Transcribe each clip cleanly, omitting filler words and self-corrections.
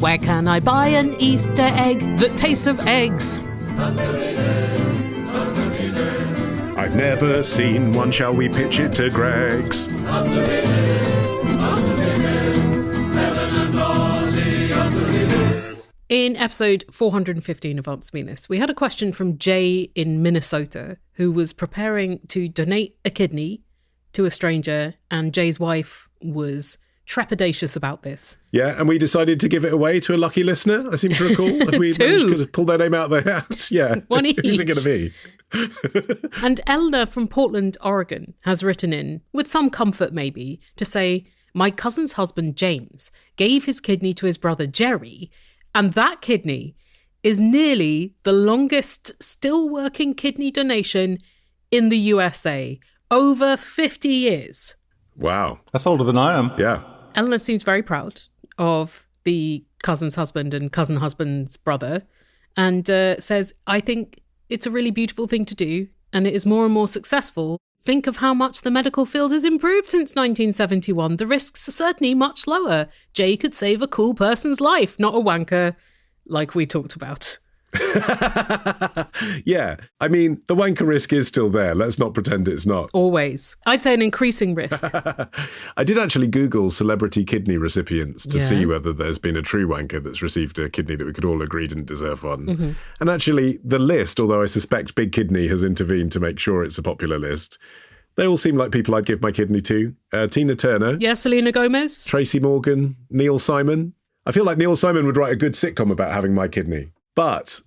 Where can I buy an Easter egg that tastes of eggs? I've never seen one, shall we pitch it to Greg's? In episode 415 of Answer Me This, we had a question from Jay in Minnesota, who was preparing to donate a kidney to a stranger, and Jay's wife was trepidatious about this. Yeah, and we decided to give it away to a lucky listener, I seem to recall. If we managed to pull their name out of their hat. Yeah. One each. Who's it going to be? And Eleanor from Portland, Oregon, has written in, with some comfort maybe, to say, my cousin's husband, James, gave his kidney to his brother, Jerry, and that kidney is nearly the longest still working kidney donation in the USA. Over 50 years. Wow. That's older than I am. Yeah. Eleanor seems very proud of the cousin's husband and cousin husband's brother, and says, I think it's a really beautiful thing to do, and it is more and more successful. Think of how much the medical field has improved since 1971. The risks are certainly much lower. Jay could save a cool person's life, not a wanker, like we talked about. Yeah. I mean, the wanker risk is still there. Let's not pretend it's not. Always. I'd say an increasing risk. I did actually Google celebrity kidney recipients to see whether there's been a true wanker that's received a kidney that we could all agree didn't deserve one. Mm-hmm. And actually, the list, although I suspect Big Kidney has intervened to make sure it's a popular list, they all seem like people I'd give my kidney to. Tina Turner. Yeah, Selena Gomez. Tracy Morgan. Neil Simon. I feel like Neil Simon would write a good sitcom about having my kidney. But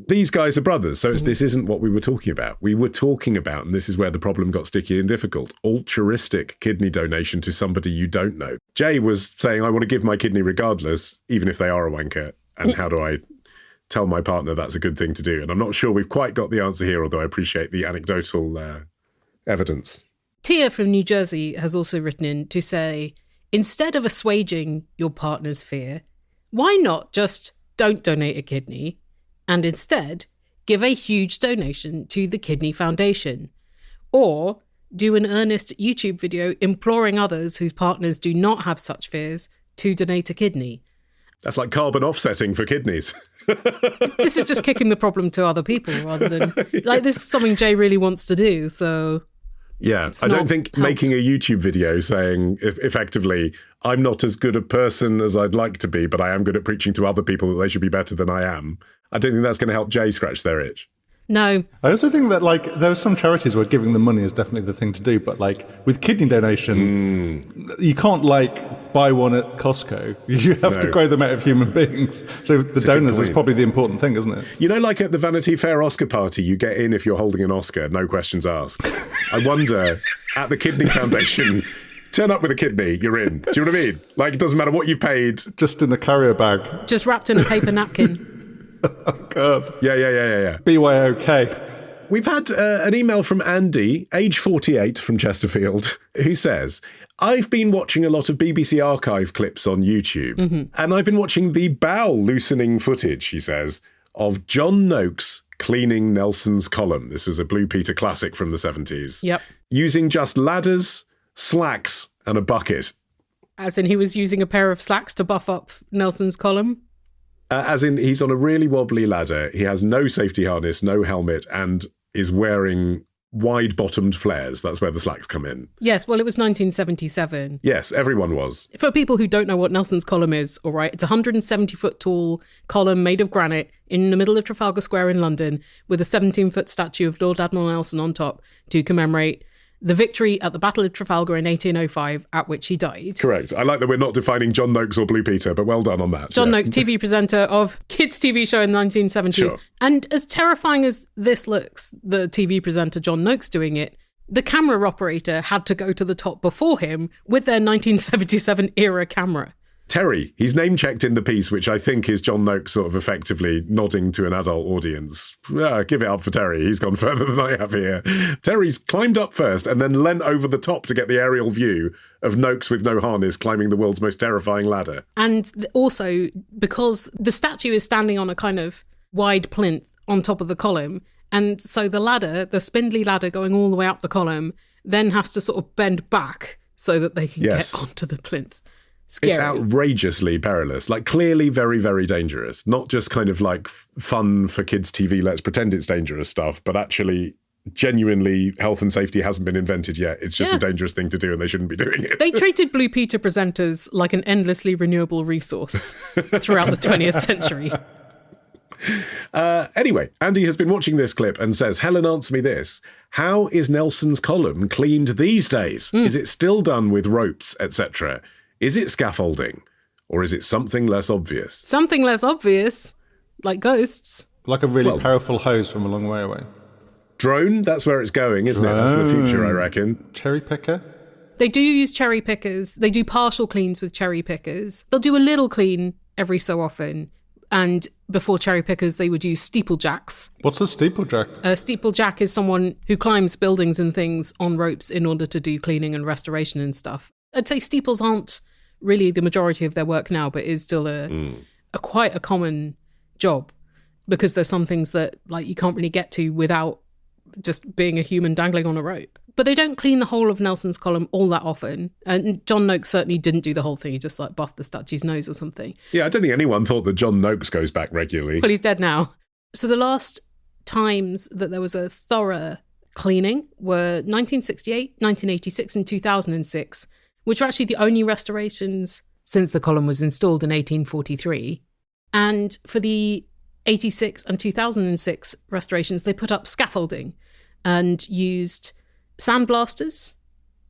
these guys are brothers, so this isn't what we were talking about. We were talking about, and this is where the problem got sticky and difficult, altruistic kidney donation to somebody you don't know. Jay was saying, I want to give my kidney regardless, even if they are a wanker. And how do I tell my partner that's a good thing to do? And I'm not sure we've quite got the answer here, although I appreciate the anecdotal evidence. Tia from New Jersey has also written in to say, instead of assuaging your partner's fear, why not just don't donate a kidney and instead give a huge donation to the Kidney Foundation? Or do an earnest YouTube video imploring others whose partners do not have such fears to donate a kidney? That's like carbon offsetting for kidneys. This is just kicking the problem to other people rather than... Like, this is something Jay really wants to do, so... Yeah, I don't think making a YouTube video saying effectively, I'm not as good a person as I'd like to be, but I am good at preaching to other people that they should be better than I am. I don't think that's going to help Jay scratch their itch. No. I also think that, like, there are some charities where giving them money is definitely the thing to do, but, like, with kidney donation, you can't, like, buy one at Costco. You have to grow them out of human beings. So the donors is probably the important thing, isn't it? You know, like at the Vanity Fair Oscar party, you get in if you're holding an Oscar, no questions asked. I wonder, at the Kidney Foundation... Turn up with a kidney, you're in. Do you know what I mean? Like, it doesn't matter what you paid. Just in a carrier bag. Just wrapped in a paper napkin. Oh, God. Yeah. BYOK. We've had an email from Andy, age 48, from Chesterfield, who says, I've been watching a lot of BBC archive clips on YouTube, and I've been watching the bowel loosening footage, he says, of John Noakes cleaning Nelson's column. This was a Blue Peter classic from the 70s. Yep. Using just ladders, slacks, and a bucket. As in he was using a pair of slacks to buff up Nelson's column? As in, he's on a really wobbly ladder. He has no safety harness, no helmet, and is wearing wide-bottomed flares. That's where the slacks come in. Yes, well, it was 1977. Yes, everyone was. For people who don't know what Nelson's column is, all right, it's a 170-foot tall column made of granite in the middle of Trafalgar Square in London with a 17-foot statue of Lord Admiral Nelson on top to commemorate the victory at the Battle of Trafalgar in 1805, at which he died. Correct. I like that we're not defining John Noakes or Blue Peter, but well done on that. John Noakes, TV presenter of kids' TV show in the 1970s. Sure. And as terrifying as this looks, the TV presenter John Noakes doing it, the camera operator had to go to the top before him with their 1977 era camera. Terry, he's name-checked in the piece, which I think is John Noakes sort of effectively nodding to an adult audience. Give it up for Terry. He's gone further than I have here. Terry's climbed up first and then leant over the top to get the aerial view of Noakes with no harness climbing the world's most terrifying ladder. And also, because the statue is standing on a kind of wide plinth on top of the column, and so the ladder, the spindly ladder going all the way up the column, then has to sort of bend back so that they can get onto the plinth. scary. It's outrageously perilous, like clearly very, very dangerous. Not just kind of like fun for kids' TV, let's pretend it's dangerous stuff, but actually genuinely health and safety hasn't been invented yet. It's just a dangerous thing to do and they shouldn't be doing it. They treated Blue Peter presenters like an endlessly renewable resource throughout the 20th century. Anyway, Andy has been watching this clip and says, Helen, answer me this. How is Nelson's column cleaned these days? Is it still done with ropes, etc.? Is it scaffolding? Or is it something less obvious? Something less obvious, like ghosts. Like a really powerful hose from a long way away. Drone, that's where it's going, isn't it? That's the future, I reckon. Cherry picker? They do use cherry pickers. They do partial cleans with cherry pickers. They'll do a little clean every so often. And before cherry pickers, they would use steeplejacks. What's a steeplejack? A steeplejack is someone who climbs buildings and things on ropes in order to do cleaning and restoration and stuff. I'd say steeples aren't really the majority of their work now, but is still a quite a common job, because there's some things that like you can't really get to without just being a human dangling on a rope. But they don't clean the whole of Nelson's column all that often. And John Noakes certainly didn't do the whole thing. He just like buffed the statue's nose or something. Yeah, I don't think anyone thought that John Noakes goes back regularly. Well, he's dead now. So the last times that there was a thorough cleaning were 1968, 1986 and 2006, which were actually the only restorations since the column was installed in 1843. And for the 86 and 2006 restorations, they put up scaffolding and used sandblasters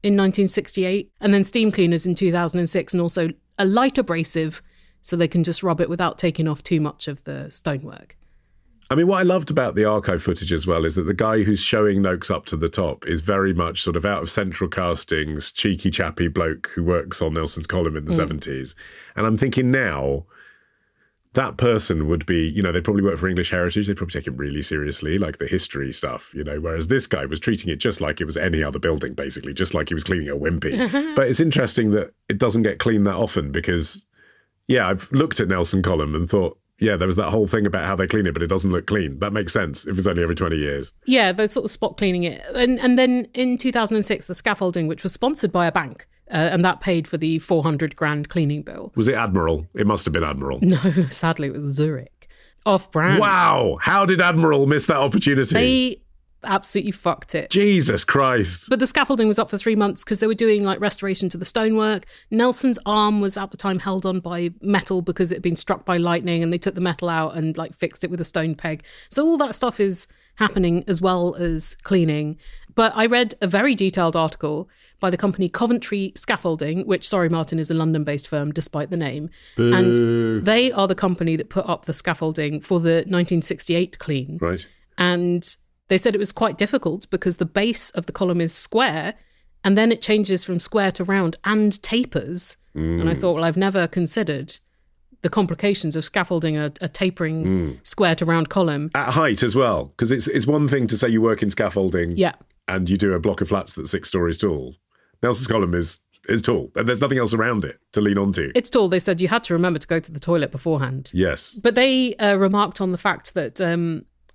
in 1968 and then steam cleaners in 2006, and also a light abrasive so they can just rub it without taking off too much of the stonework. I mean, what I loved about the archive footage as well is that the guy who's showing Noakes up to the top is very much sort of out of Central Castings, cheeky chappy bloke who works on Nelson's column in the 70s. And I'm thinking now, that person would be, you know, they'd probably work for English Heritage. They'd probably take it really seriously, like the history stuff, you know, whereas this guy was treating it just like it was any other building, basically, just like he was cleaning a wimpy. But it's interesting that it doesn't get cleaned that often because, yeah, I've looked at Nelson column and thought, yeah, there was that whole thing about how they clean it, but it doesn't look clean. That makes sense if it's only every 20 years. Yeah, they're sort of spot cleaning it. And then in 2006, the scaffolding, which was sponsored by a bank, and that paid for the 400 grand cleaning bill. Was it Admiral? It must have been Admiral. No, sadly, it was Zurich. Off-brand. Wow! How did Admiral miss that opportunity? They absolutely fucked it. Jesus Christ. But the scaffolding was up for 3 months because they were doing like restoration to the stonework. Nelson's arm was at the time held on by metal because it had been struck by lightning, and they took the metal out and like fixed it with a stone peg. So all that stuff is happening as well as cleaning. But I read a very detailed article by the company Coventry Scaffolding, which, sorry, Martin, is a London-based firm, despite the name. Boo. And they are the company that put up the scaffolding for the 1968 clean. Right. And they said it was quite difficult because the base of the column is square, and then it changes from square to round and tapers. And I thought, well, I've never considered the complications of scaffolding a tapering square to round column. At height as well, because it's one thing to say you work in scaffolding and you do a block of flats that's 6 stories tall. Nelson's column is tall, and there's nothing else around it to lean onto. It's tall. They said you had to remember to go to the toilet beforehand. Yes. But they remarked on the fact that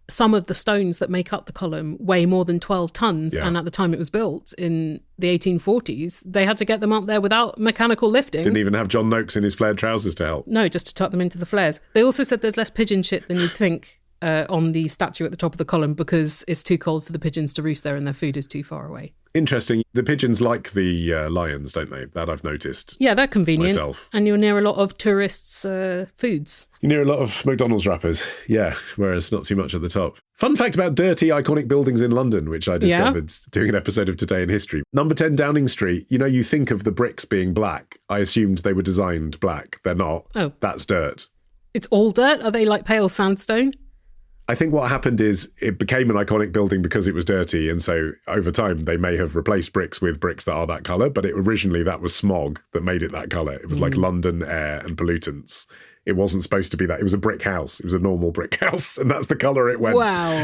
some of the stones that make up the column weigh more than 12 tons. Yeah. And at the time it was built in the 1840s, they had to get them up there without mechanical lifting. Didn't even have John Noakes in his flared trousers to help. No, just to tuck them into the flares. They also said there's less pigeon shit than you'd think on the statue at the top of the column because it's too cold for the pigeons to roost there and their food is too far away. Interesting. The pigeons like the lions, don't they? That I've noticed. Yeah, they're convenient. Myself. And you're near a lot of tourists' foods. You're near a lot of McDonald's wrappers. Yeah, whereas not too much at the top. Fun fact about dirty, iconic buildings in London, which I discovered doing an episode of Today in History. Number 10 Downing Street, you know, you think of the bricks being black. I assumed they were designed black. They're not. Oh. That's dirt. It's all dirt? Are they like pale sandstone? I think what happened is it became an iconic building because it was dirty. And so over time, they may have replaced bricks with bricks that are that colour. But originally that was smog that made it that colour. It was like London air and pollutants. It wasn't supposed to be that. It was a brick house. It was a normal brick house. And that's the colour it went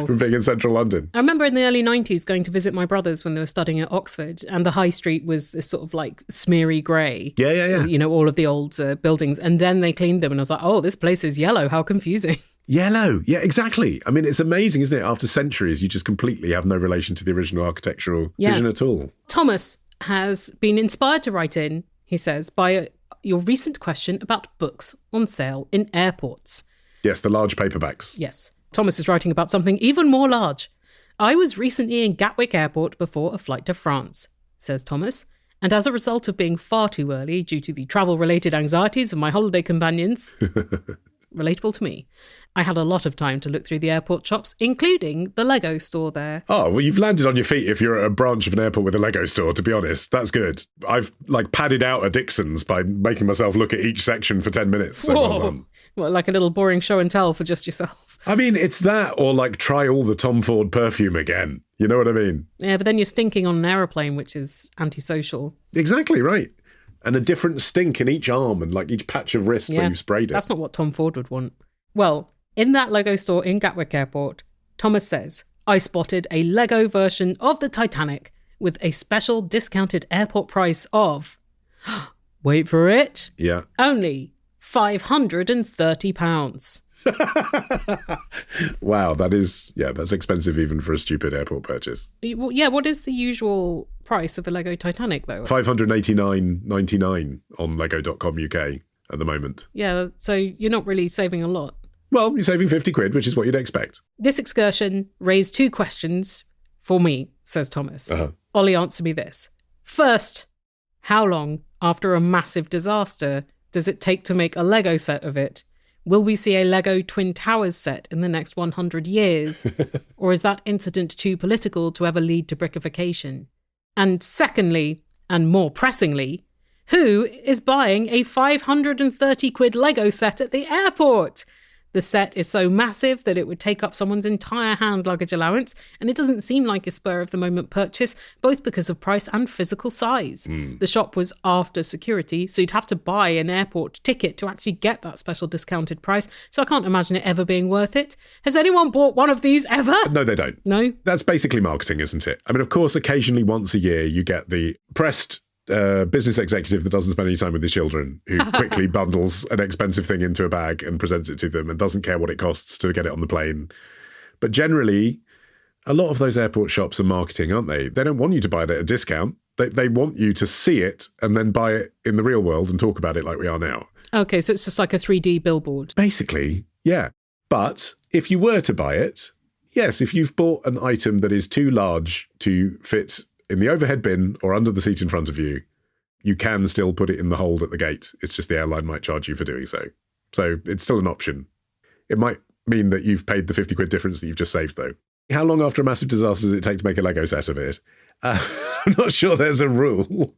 from being in central London. I remember in the early 90s going to visit my brothers when they were studying at Oxford, and the high street was this sort of like smeary grey. Yeah. You know, all of the old buildings. And then they cleaned them and I was like, oh, this place is yellow. How confusing. Yellow. Yeah, exactly. I mean, it's amazing, isn't it? After centuries, you just completely have no relation to the original architectural vision at all. Thomas has been inspired to write in, he says, by your recent question about books on sale in airports. Yes, the large paperbacks. Yes. Thomas is writing about something even more large. I was recently in Gatwick Airport before a flight to France, says Thomas, and as a result of being far too early due to the travel-related anxieties of my holiday companions, relatable to me, I had a lot of time to look through the airport shops, including the Lego store there. Oh, well, you've landed on your feet if you're at a branch of an airport with a Lego store, to be honest. That's good. I've, padded out a Dixon's by making myself look at each section for 10 minutes. So well done. Well, like a little boring show and tell for just yourself. I mean, it's that or, try all the Tom Ford perfume again. You know what I mean? Yeah, but then you're stinking on an aeroplane, which is antisocial. Exactly right. And a different stink in each arm and, each patch of wrist where you've sprayed it. That's not what Tom Ford would want. Well, in that Lego store in Gatwick Airport, Thomas says, I spotted a Lego version of the Titanic with a special discounted airport price of, wait for it, only £530. Wow, that's expensive even for a stupid airport purchase. Yeah, what is the usual price of a Lego Titanic, though? $589.99 on lego.com UK at the moment. Yeah, so you're not really saving a lot. Well, you're saving 50 quid, which is what you'd expect. This excursion raised 2 questions for me, says Thomas. Ollie, answer me this. First, how long after a massive disaster does it take to make a Lego set of it? Will we see a Lego Twin Towers set in the next 100 years? Or is that incident too political to ever lead to brickification? And secondly, and more pressingly, who is buying a 530 quid Lego set at the airport? The set is so massive that it would take up someone's entire hand luggage allowance, and it doesn't seem like a spur-of-the-moment purchase, both because of price and physical size. The shop was after security, so you'd have to buy an airport ticket to actually get that special discounted price, so I can't imagine it ever being worth it. Has anyone bought one of these ever? No, they don't. No? That's basically marketing, isn't it? I mean, of course, occasionally once a year you get the pressed business executive that doesn't spend any time with his children, who quickly bundles an expensive thing into a bag and presents it to them and doesn't care what it costs to get it on the plane. But generally, a lot of those airport shops are marketing, aren't they? They don't want you to buy it at a discount. They want you to see it and then buy it in the real world and talk about it like we are now. Okay, so it's just like a 3D billboard. Basically, yeah. But if you were to buy it, yes, if you've bought an item that is too large to fit in the overhead bin or under the seat in front of you, you can still put it in the hold at the gate. It's just the airline might charge you for doing so. So it's still an option. It might mean that you've paid the 50 quid difference that you've just saved, though. How long after a massive disaster does it take to make a Lego set of it? I'm not sure there's a rule.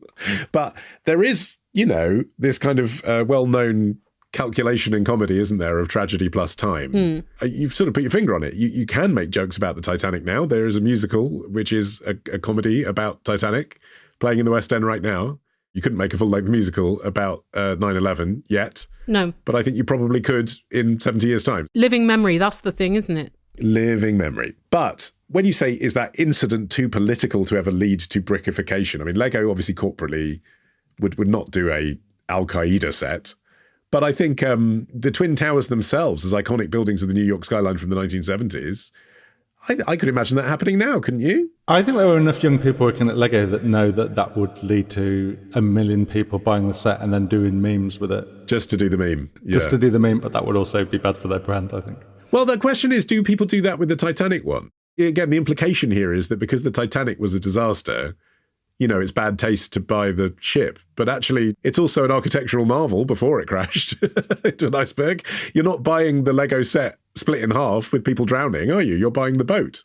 But there is, this kind of well-known calculation in comedy, isn't there, of tragedy plus time. You've sort of put your finger on it. You can make jokes about the Titanic now. There is a musical, which is a comedy about Titanic, playing in the West End right now. You couldn't make a full-length musical about 9/11 yet. No. But I think you probably could in 70 years' time. Living memory, that's the thing, isn't it? Living memory. But when you say, is that incident too political to ever lead to brickification? I mean, Lego obviously corporately would not do a Al-Qaeda set. But I think the Twin Towers themselves, as iconic buildings of the New York skyline from the 1970s, I could imagine that happening now, couldn't you? I think there were enough young people working at Lego that know that would lead to 1 million people buying the set and then doing memes with it. Just to do the meme. Yeah. Just to do the meme, but that would also be bad for their brand, I think. Well, the question is, do people do that with the Titanic one? Again, the implication here is that because the Titanic was a disaster, it's bad taste to buy the ship. But actually, it's also an architectural marvel before it crashed into an iceberg. You're not buying the Lego set split in half with people drowning, are you? You're buying the boat.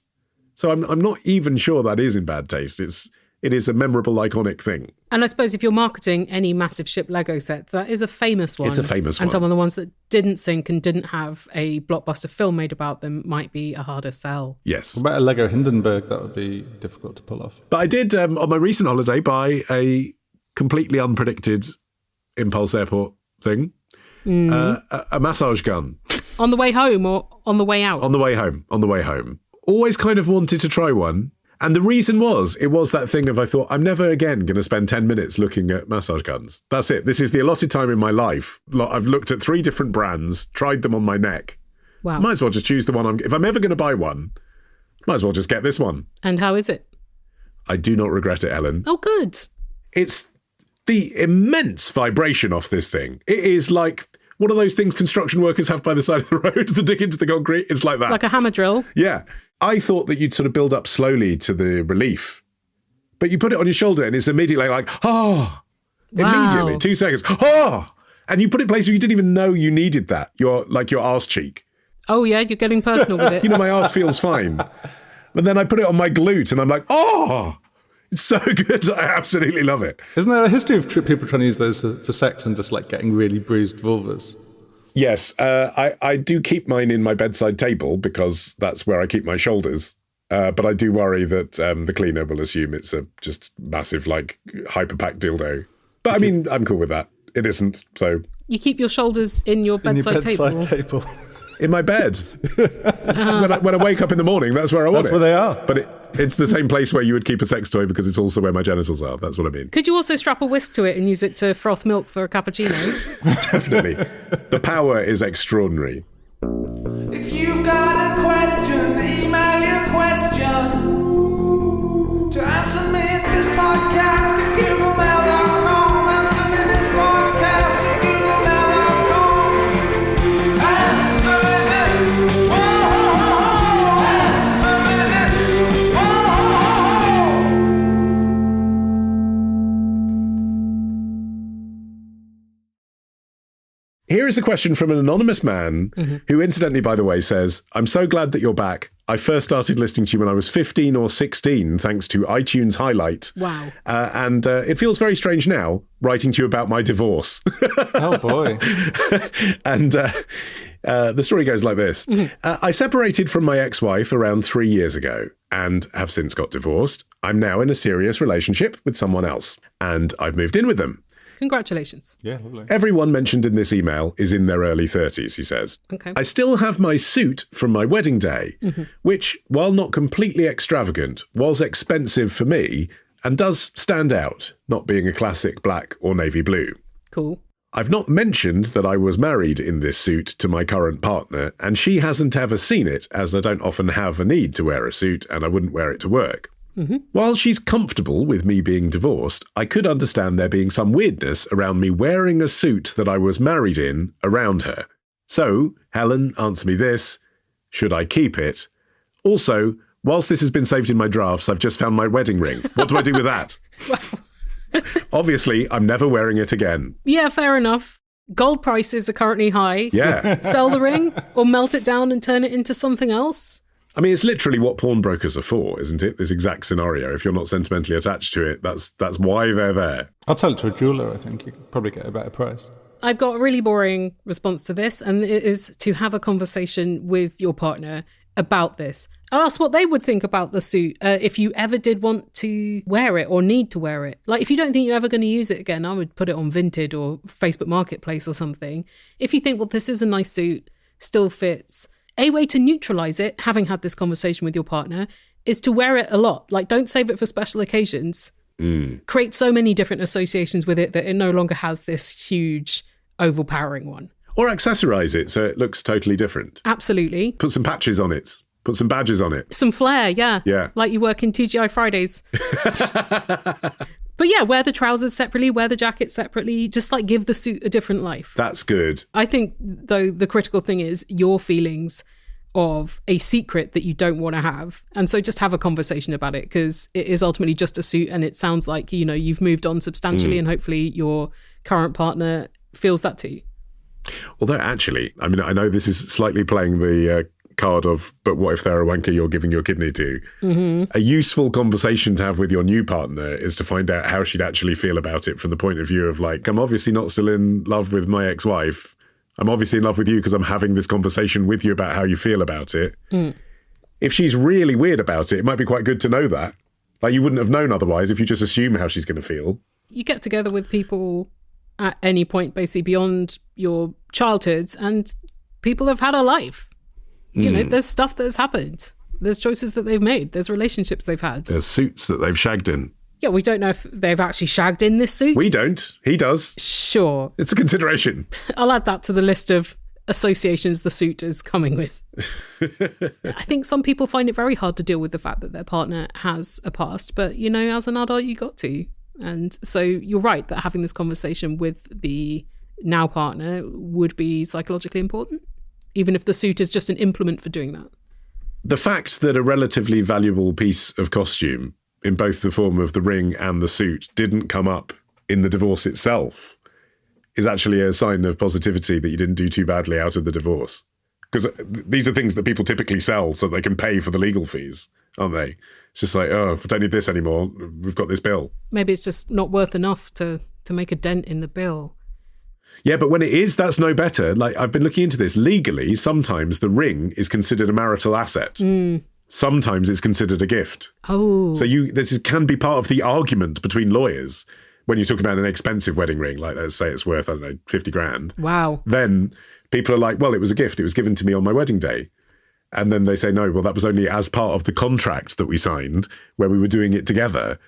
So I'm not even sure that is in bad taste. It is a memorable, iconic thing. And I suppose if you're marketing any massive ship Lego set, that is a famous one. It's a famous one. And some of the ones that didn't sink and didn't have a blockbuster film made about them might be a harder sell. Yes. What about a Lego Hindenburg? That would be difficult to pull off. But I did, on my recent holiday, buy a completely unpredicted impulse airport thing. A massage gun. On the way home or on the way out? On the way home. Always kind of wanted to try one. And the reason was, it was that thing of, I thought, I'm never again going to spend 10 minutes looking at massage guns. That's it. This is the allotted time in my life. I've looked at 3 different brands, tried them on my neck. Wow. Might as well just choose the one if I'm ever going to buy one, might as well just get this one. And how is it? I do not regret it, Ellen. Oh, good. It's the immense vibration off this thing. It is like one of those things construction workers have by the side of the road that dig into the concrete. It's like that. Like a hammer drill. Yeah. I thought that you'd sort of build up slowly to the relief. But you put it on your shoulder and it's immediately like, immediately, 2 seconds, and you put it in places where you didn't even know you needed that. Your arse cheek. Oh, yeah, you're getting personal with it. My arse feels fine. But then I put it on my glute and I'm like, it's so good. I absolutely love it. Isn't there a history of people trying to use those for sex and just like getting really bruised vulvas? Yes, I do keep mine in my bedside table because that's where I keep my shoulders. But I do worry that the cleaner will assume it's a just massive, like, hyper-packed dildo. But I mean, I'm cool with that. It isn't, so... You keep your shoulders in your bedside table? In my bed. When I wake up in the morning, that's where I want it. That's where they are. But it's the same place where you would keep a sex toy because it's also where my genitals are. That's what I mean. Could you also strap a whisk to it and use it to froth milk for a cappuccino? Definitely. The power is extraordinary. If you've got a question, email your question to answermethispodcast at googlemail.com. Answer me this podcast at googlemail.com. Answer me this. Answer me this. Here is a question from an anonymous man who, incidentally, by the way, says, I'm so glad that you're back. I first started listening to you when I was 15 or 16, thanks to iTunes Highlight. Wow. And it feels very strange now, writing to you about my divorce. Oh, boy. And the story goes like this. I separated from my ex-wife around 3 years ago and have since got divorced. I'm now in a serious relationship with someone else, and I've moved in with them. Congratulations. Yeah, lovely. Everyone mentioned in this email is in their early 30s, he says. Okay. I still have my suit from my wedding day, which, while not completely extravagant, was expensive for me and does stand out, not being a classic black or navy blue. Cool. I've not mentioned that I was married in this suit to my current partner, and she hasn't ever seen it, as I don't often have a need to wear a suit and I wouldn't wear it to work. While she's comfortable with me being divorced, I could understand there being some weirdness around me wearing a suit that I was married in around her. So, Helen, answer me this. Should I keep it? Also, whilst this has been saved in my drafts, I've just found my wedding ring. What do I do with that? Obviously, I'm never wearing it again. Yeah, fair enough. Gold prices are currently high. Yeah. Sell the ring or melt it down and turn it into something else. I mean, it's literally what pawnbrokers are for, isn't it? This exact scenario. If you're not sentimentally attached to it, that's why they're there. I'll tell it to a jeweler, I think. You could probably get a better price. I've got a really boring response to this, and it is to have a conversation with your partner about this. Ask what they would think about the suit if you ever did want to wear it or need to wear it. Like, if you don't think you're ever going to use it again, I would put it on Vinted or Facebook Marketplace or something. If you think, well, this is a nice suit, still fits... A way to neutralize it, having had this conversation with your partner, is to wear it a lot. Like, don't save it for special occasions. Create so many different associations with it that it no longer has this huge, overpowering one. Or accessorize it so it looks totally different. Absolutely. Put some patches on it. Put some badges on it. Some flair, yeah. Yeah. Like you work in TGI Fridays. But yeah, wear the trousers separately, wear the jacket separately, just like give the suit a different life. That's good. I think, though, the critical thing is your feelings of a secret that you don't want to have. And so just have a conversation about it, because it is ultimately just a suit, and it sounds like, you know, you've moved on substantially and hopefully your current partner feels that too. Although actually, I mean, I know this is slightly playing the card of, but what if they're a wanker you're giving your kidney to? A useful conversation to have with your new partner is to find out how she'd actually feel about it from the point of view of, like, I'm obviously not still in love with my ex-wife. I'm obviously in love with you because I'm having this conversation with you about how you feel about it. If she's really weird about it, it might be quite good to know that. Like, you wouldn't have known otherwise if you just assume how she's going to feel. You get together with people at any point, basically beyond your childhoods, and people have had a life. You know, there's stuff that has happened. There's choices that they've made. There's relationships they've had. There's suits that they've shagged in. Yeah, we don't know if they've actually shagged in this suit. We don't. He does. Sure. It's a consideration. I'll add that to the list of associations the suit is coming with. I think some people find it very hard to deal with the fact that their partner has a past, but, you know, as an adult, you got to. And so you're right that having this conversation with the now partner would be psychologically important, even if the suit is just an implement for doing that. The fact that a relatively valuable piece of costume, in both the form of the ring and the suit, didn't come up in the divorce itself is actually a sign of positivity that you didn't do too badly out of the divorce. Because these are things that people typically sell so they can pay for the legal fees, aren't they? It's just like, oh, we don't need this anymore. We've got this bill. Maybe it's just not worth enough to make a dent in the bill. Yeah, but when it is, that's no better. Like, I've been looking into this. Legally, sometimes the ring is considered a marital asset. Sometimes it's considered a gift. Oh. So this can be part of the argument between lawyers when you talk about an expensive wedding ring, like let's say it's worth, I don't know, 50 grand. Wow. Then people are like, well, it was a gift. It was given to me on my wedding day. And then they say, no, well, that was only as part of the contract that we signed where we were doing it together,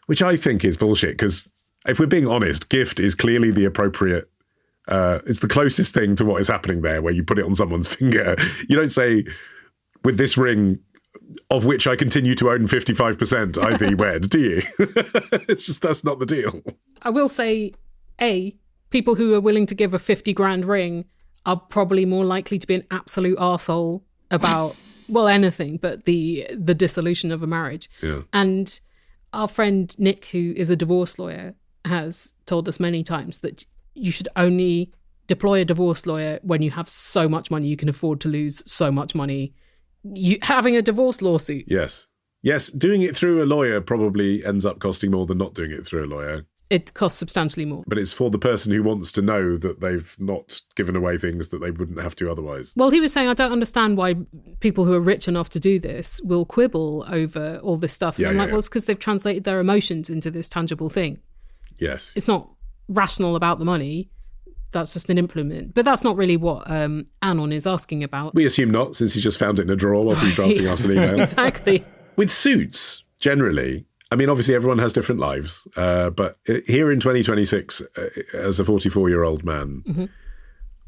which I think is bullshit. Because if we're being honest, gift is clearly the appropriate, it's the closest thing to what is happening there, where you put it on someone's finger. You don't say, with this ring, of which I continue to own 55%, I thee wed, do you? It's just, that's not the deal. I will say, people who are willing to give a 50 grand ring are probably more likely to be an absolute arsehole about, well, anything but the dissolution of a marriage. Yeah. And our friend Nick, who is a divorce lawyer, has told us many times that you should only deploy a divorce lawyer when you have so much money you can afford to lose so much money. Having a divorce lawsuit. Yes, doing it through a lawyer probably ends up costing more than not doing it through a lawyer. It costs substantially more. But it's for the person who wants to know that they've not given away things that they wouldn't have to otherwise. Well, he was saying, I don't understand why people who are rich enough to do this will quibble over all this stuff. And I'm like, well, it's because they've translated their emotions into this tangible thing. Yes. It's not rational about the money. That's just an implement. But that's not really what Anon is asking about. We assume not, since he just found it in a drawer whilst he's drafting us an email. Exactly. With suits, generally, I mean, obviously everyone has different lives, but here in 2026, as a 44-year-old man,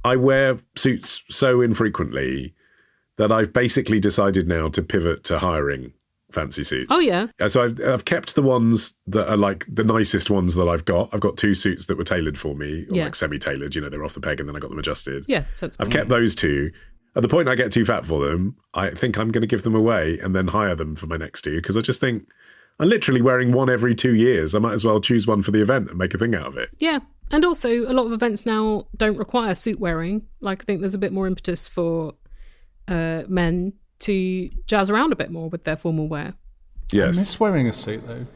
I wear suits so infrequently that I've basically decided now to pivot to hiring fancy suits. Oh, yeah. So I've kept the ones that are like the nicest ones that I've got. I've got 2 suits that were tailored for me, or like semi-tailored, they're off the peg and then I got them adjusted. Yeah, sensible. I've kept those 2. At the point I get too fat for them, I think I'm going to give them away and then hire them for my next 2, because I just think I'm literally wearing one every 2 years. I might as well choose one for the event and make a thing out of it. Yeah. And also, a lot of events now don't require suit wearing. Like, I think there's a bit more impetus for men to jazz around a bit more with their formal wear. Yes. I miss wearing a suit, though.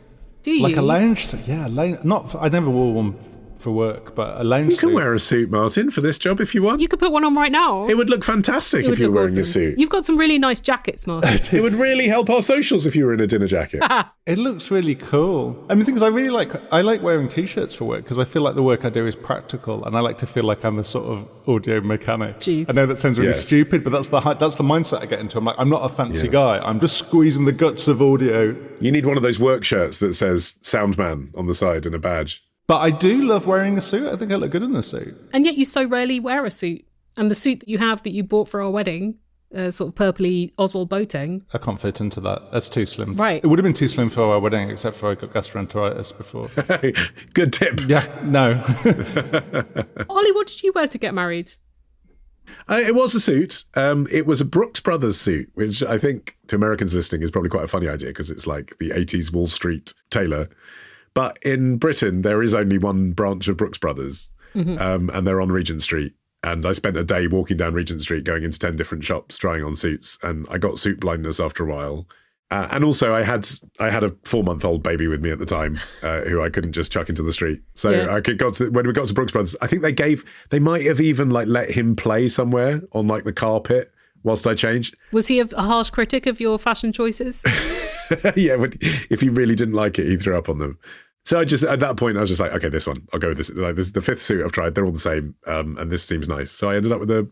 Do you? Like a lounge suit. Yeah, I never wore one for work, but a lounge suit. You can wear a suit, Martin, for this job if you want. You could put one on right now. It would look fantastic if you were wearing awesome. a suit. You've got some really nice jackets, Martin. It would really help our socials if you were in a dinner jacket. It looks really cool. I mean, the thing is, I like wearing T-shirts for work because I feel like the work I do is practical, and I like to feel like I'm a sort of audio mechanic. Jeez. I know that sounds really stupid, but that's the mindset I get into. I'm like, I'm not a fancy guy. I'm just squeezing the guts of audio. You need one of those work shirts that says Soundman on the side and a badge. But I do love wearing a suit. I think I look good in a suit. And yet you so rarely wear a suit. And the suit that you have that you bought for our wedding, sort of purpley Oswald Boateng. I can't fit into that. That's too slim. Right. It would have been too slim for our wedding, except for I got gastroenteritis before. Good tip. Yeah, no. Ollie, what did you wear to get married? It was a suit. It was a Brooks Brothers suit, which I think to Americans listening is probably quite a funny idea because it's like the 80s Wall Street tailor. But in Britain, there is only one branch of Brooks Brothers, and they're on Regent Street. And I spent a day walking down Regent Street, going into 10 different shops, trying on suits. And I got suit blindness after a while. And also, I had a 4-month-old baby with me at the time, who I couldn't just chuck into the street. So when we got to Brooks Brothers, I think they might have even like let him play somewhere on like the carpet whilst I changed. Was he a harsh critic of your fashion choices? Yeah, but if he really didn't like it, he threw up on them. So at that point, I was just like, okay, this one, I'll go with this. Like, this is the 5th suit I've tried. They're all the same. And this seems nice. So I ended up with a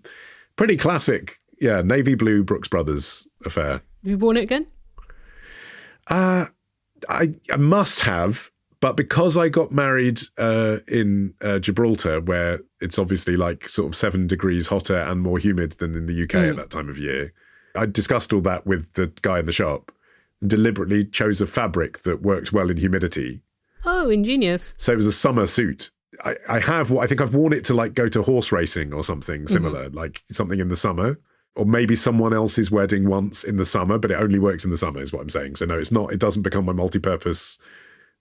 pretty classic, navy blue Brooks Brothers affair. Have you worn it again? I must have, but because I got married in Gibraltar, where it's obviously like sort of 7 degrees hotter and more humid than in the UK at that time of year, I discussed all that with the guy in the shop and deliberately chose a fabric that worked well in humidity. Oh, ingenious. So it was a summer suit. I think I've worn it to like go to horse racing or something similar, like something in the summer, or maybe someone else's wedding once in the summer, but it only works in the summer is what I'm saying. So no, it's not, it doesn't become my multi-purpose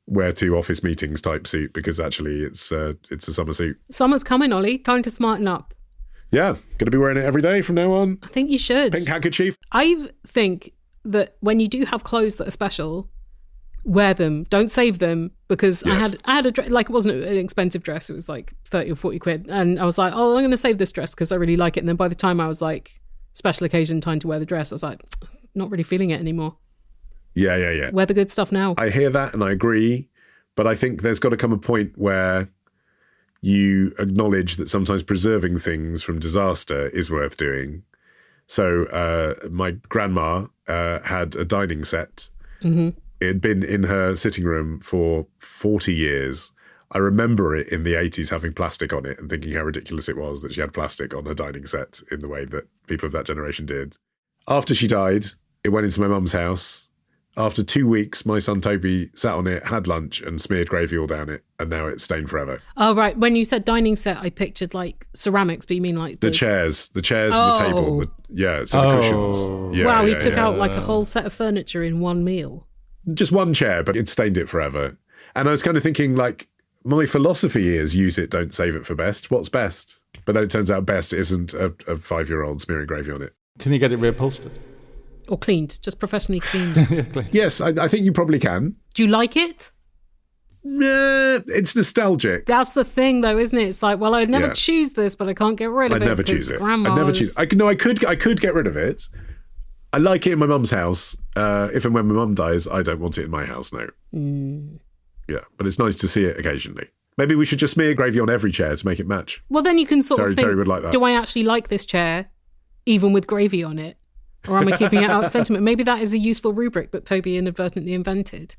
wear to office meetings type suit, because actually it's a summer suit. Summer's coming, Ollie. Time to smarten up. Yeah, going to be wearing it every day from now on. I think you should. Pink handkerchief. I think that when you do have clothes that are special, wear them. Don't save them, because Yes. I had a dress, like it wasn't an expensive dress. It was like 30 or 40 quid. And I was like, oh, I'm going to save this dress because I really like it. And then by the time I was like, special occasion, time to wear the dress, I was like, not really feeling it anymore. Yeah. Wear the good stuff now. I hear that and I agree, but I think there's got to come a point where you acknowledge that sometimes preserving things from disaster is worth doing. So my grandma had a dining set. Mm-hmm. It had been in her sitting room for 40 years. I remember it in the 80s having plastic on it and thinking how ridiculous it was that she had plastic on her dining set in the way that people of that generation did. After she died, it went into my mum's house. After 2 weeks, my son Toby sat on it, had lunch and smeared gravy all down it, and now it's stained forever. Oh, right. When you said dining set, I pictured like ceramics, but you mean like The chairs and the table. Oh. The cushions. Yeah, wow, he yeah, took yeah. out like a whole set of furniture in one meal. Just one chair, but it stained it forever. And I was kind of thinking, like, my philosophy is use it, don't save it for best. What's best? But then it turns out best isn't a 5-year-old smearing gravy on it. Can you get it reupholstered? Or cleaned, just professionally cleaned. Yes, I think you probably can. Do you like it? It's nostalgic. That's the thing, though, isn't it? It's like, well, I'd never Yeah. choose this, but I can't get rid of it. I'd never choose it. I'd never choose. I could get rid of it. I like it in my mum's house. If and when my mum dies, I don't want it in my house now. Yeah, but it's nice to see it occasionally. Maybe we should just smear gravy on every chair to make it match. Well, then you can sort of think, Terry would like that. do I actually like this chair, even with gravy on it? Or am I keeping it out of sentiment? Maybe that is a useful rubric that Toby inadvertently invented.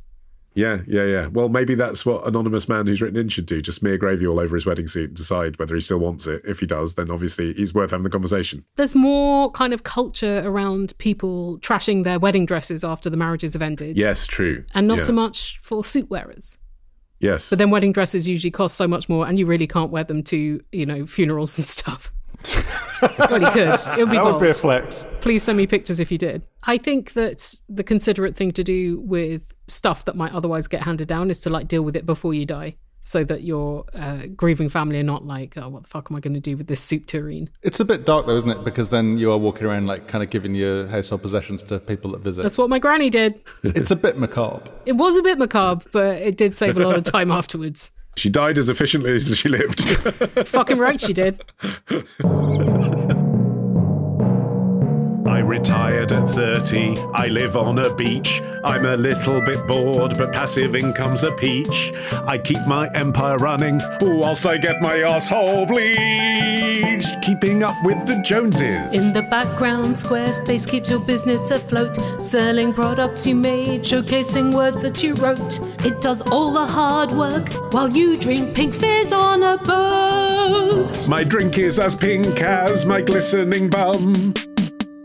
Yeah. Well, maybe that's what Anonymous Man Who's Written In should do. Just smear gravy all over his wedding suit and decide whether he still wants it. If he does, then obviously he's worth having the conversation. There's more kind of culture around people trashing their wedding dresses after the marriages have ended. Yes, true. And not Yeah. so much for suit wearers. Yes. But then wedding dresses usually cost so much more, and you really can't wear them to, funerals and stuff. Well, you could. It would be That would be a bold. flex. Please send me pictures if you did. I think that the considerate thing to do with stuff that might otherwise get handed down is to like deal with it before you die, so that your grieving family are not like, oh, what the fuck am I going to do with this soup tureen? It's a bit dark though, isn't it? Because then you are walking around like kind of giving your household possessions to people that visit. That's what my granny did. It's a bit macabre. It was a bit macabre, but it did save a lot of time afterwards. She died as efficiently as she lived. Fucking right she did. I retired at 30. I live on a beach. I'm a little bit bored, but passive income's a peach. I keep my empire running whilst I get my asshole bleached. Keeping up with the Joneses. In the background, Squarespace keeps your business afloat, selling products you made, showcasing words that you wrote. It does all the hard work while you drink pink fizz on a boat. My drink is as pink as my glistening bum.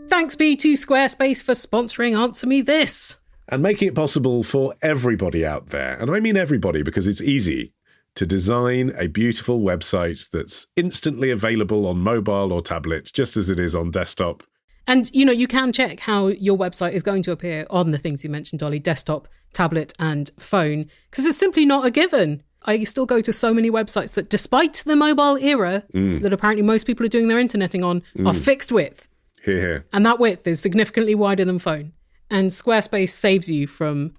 Thanks be to Squarespace for sponsoring Answer Me This. And making it possible for everybody out there, and I mean everybody because it's easy, to design a beautiful website that's instantly available on mobile or tablet, just as it is on desktop. And, you can check how your website is going to appear on the things you mentioned, Dolly, desktop, tablet, and phone, because it's simply not a given. I still go to so many websites that, despite the mobile era that apparently most people are doing their interneting on, are fixed width. Here. And that width is significantly wider than phone. And Squarespace saves you from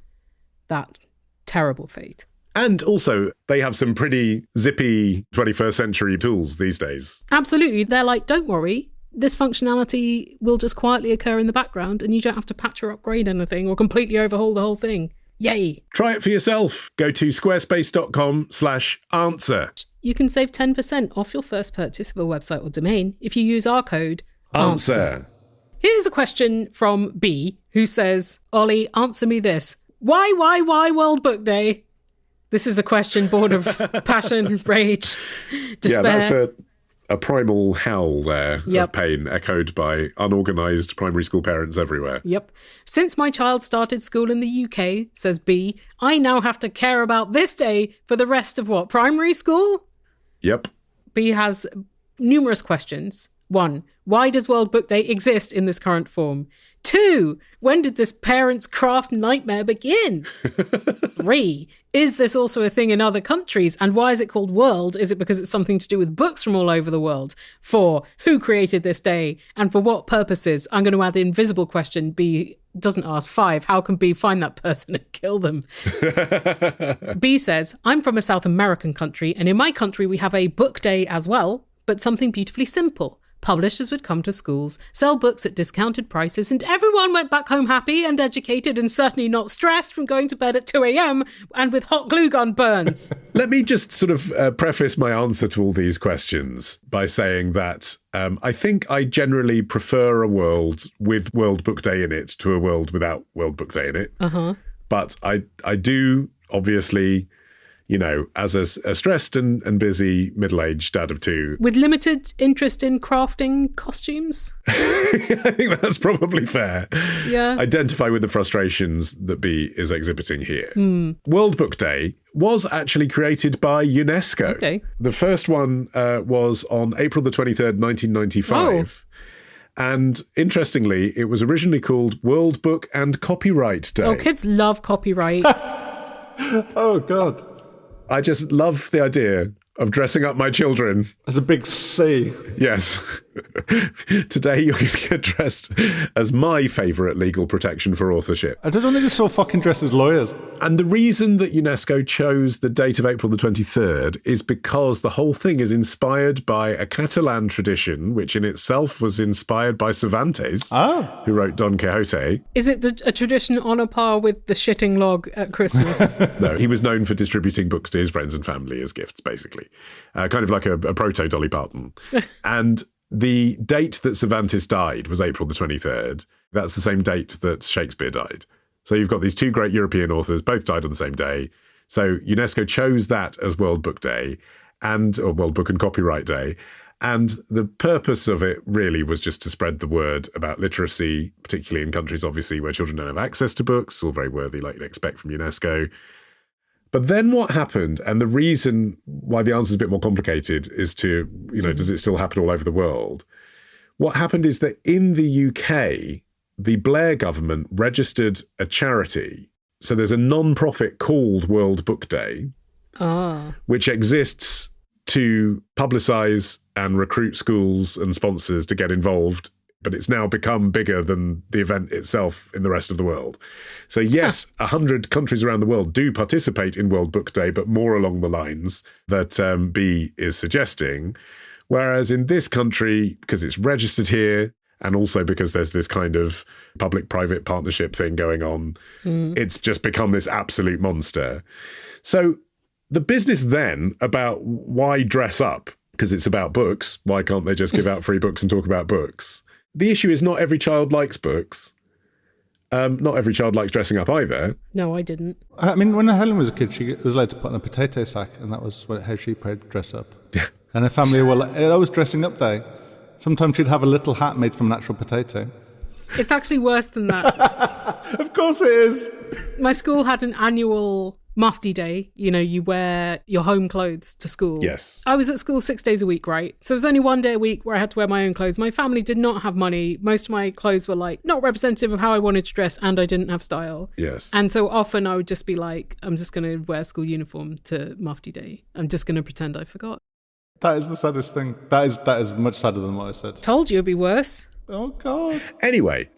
that terrible fate. And also, they have some pretty zippy 21st century tools these days. Absolutely. They're like, don't worry, this functionality will just quietly occur in the background and you don't have to patch or upgrade anything or completely overhaul the whole thing. Yay. Try it for yourself. Go to squarespace.com/answer. You can save 10% off your first purchase of a website or domain if you use our code ANSWER. Here's a question from B, who says, Ollie, answer me this. Why World Book Day? This is a question born of passion, rage, despair. Yeah, a primal howl there Yep. of pain echoed by unorganised primary school parents everywhere. Yep. Since my child started school in the UK, says B, I now have to care about this day for the rest of what? Primary school? Yep. B has numerous questions. 1. Why does World Book Day exist in this current form? 2. When did this parents' craft nightmare begin? 3. Is this also a thing in other countries? And why is it called World? Is it because it's something to do with books from all over the world? 4. Who created this day? And for what purposes? I'm going to add the invisible question. B doesn't ask. 5. How can B find that person and kill them? B says, I'm from a South American country, and in my country we have a book day as well, but something beautifully simple. Publishers would come to schools, sell books at discounted prices, and everyone went back home happy and educated and certainly not stressed from going to bed at 2 a.m. and with hot glue gun burns. Let me just sort of preface my answer to all these questions by saying that I think I generally prefer a world with World Book Day in it to a world without World Book Day in it. Uh-huh. But I do, obviously, you know, as a stressed and busy middle-aged dad of 2. With limited interest in crafting costumes? I think that's probably fair. Yeah. Identify with the frustrations that B is exhibiting here. World Book Day was actually created by UNESCO. Okay. The first one was on April the 23rd, 1995. And interestingly, it was originally called World Book and Copyright Day. Oh, kids love copyright. Oh, God. I just love the idea of dressing up my children. There's a big C. Yes. Today you're going to get dressed as my favourite legal protection for authorship. I don't think they're so fucking dressed as lawyers. And the reason that UNESCO chose the date of April the 23rd is because the whole thing is inspired by a Catalan tradition, which in itself was inspired by Cervantes, who wrote Don Quixote. Is it a tradition on a par with the shitting log at Christmas? No, he was known for distributing books to his friends and family as gifts, basically. Kind of like a proto-Dolly Parton. And the date that Cervantes died was April the 23rd. That's the same date that Shakespeare died. So you've got these two great European authors, both died on the same day. So UNESCO chose that as World Book Day, or World Book and Copyright Day. And the purpose of it really was just to spread the word about literacy, particularly in countries, obviously, where children don't have access to books, all very worthy, like you'd expect from UNESCO. But then what happened, and the reason why the answer is a bit more complicated is to, you know, does it still happen all over the world? What happened is that in the UK, the Blair government registered a charity. So there's a non-profit called World Book Day, which exists to publicise and recruit schools and sponsors to get involved. But it's now become bigger than the event itself in the rest of the world. So yes, 100 countries around the world do participate in World Book Day, but more along the lines that B is suggesting. Whereas in this country, because it's registered here, and also because there's this kind of public-private partnership thing going on, it's just become this absolute monster. So the business then about why dress up, because it's about books, why can't they just give out free books and talk about books? The issue is not every child likes books. Not every child likes dressing up either. No, I didn't. I mean, when Helen was a kid, she was allowed to put on a potato sack, and that was how she played dress up. And her family were like, that was dressing up day. Sometimes she'd have a little hat made from natural potato. It's actually worse than that. Of course it is. My school had an annual mufti day. You know, you wear your home clothes to school. Yes. I was at school 6 days a week, right? So there was only one day a week where I had to wear my own clothes. My family did not have money. Most of my clothes were like not representative of how I wanted to dress, and I didn't have style. Yes. And so often I would just be like, I'm just going to wear school uniform to mufti day. I'm just going to pretend I forgot. That is the saddest thing. That is much sadder than what I said. Told you it'd be worse. Oh, God. Anyway,